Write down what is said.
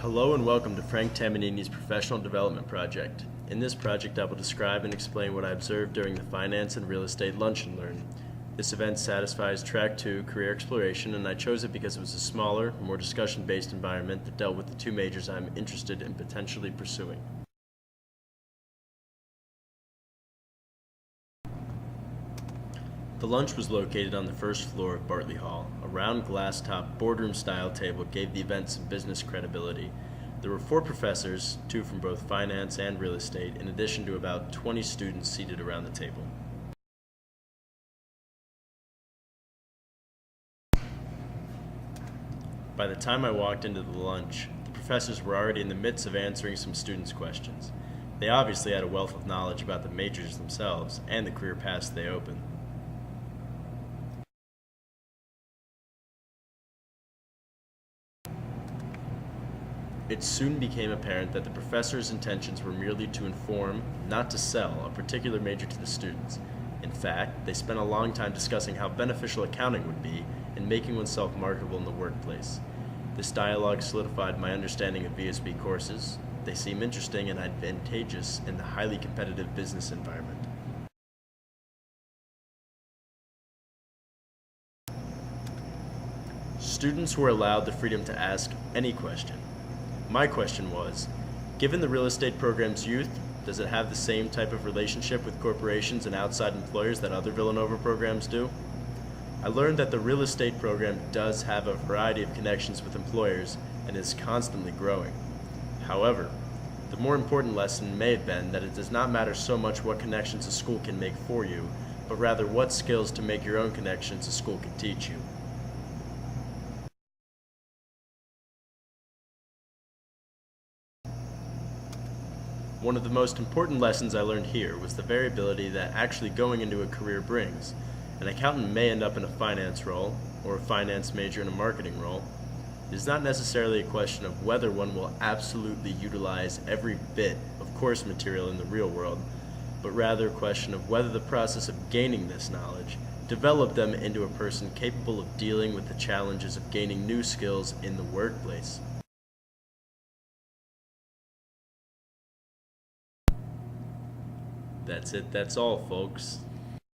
Hello and welcome to Frank Tamanini's Professional Development Project. In this project, I will describe and explain what I observed during the Finance and Real Estate Lunch and Learn. This event satisfies Track 2, Career Exploration, and I chose it because it was a smaller, more discussion-based environment that dealt with the two majors I'm interested in potentially pursuing. The lunch was located on the first floor of Bartley Hall. A round glass-top boardroom-style table gave the event some business credibility. There were 4 professors, 2 from both finance and real estate, in addition to about 20 students seated around the table. By the time I walked into the lunch, the professors were already in the midst of answering some students' questions. They obviously had a wealth of knowledge about the majors themselves and the career paths they open. It soon became apparent that the professors' intentions were merely to inform, not to sell, a particular major to the students. In fact, they spent a long time discussing how beneficial accounting would be in making oneself marketable in the workplace. This dialogue solidified my understanding of VSB courses. They seem interesting and advantageous in the highly competitive business environment. Students were allowed the freedom to ask any question. My question was, given the real estate program's youth, does it have the same type of relationship with corporations and outside employers that other Villanova programs do? I learned that the real estate program does have a variety of connections with employers and is constantly growing. However, the more important lesson may have been that it does not matter so much what connections a school can make for you, but rather what skills to make your own connections a school can teach you. One of the most important lessons I learned here was the variability that actually going into a career brings. An accountant may end up in a finance role, or a finance major in a marketing role. It is not necessarily a question of whether one will absolutely utilize every bit of course material in the real world, but rather a question of whether the process of gaining this knowledge developed them into a person capable of dealing with the challenges of gaining new skills in the workplace. That's it, that's all, folks.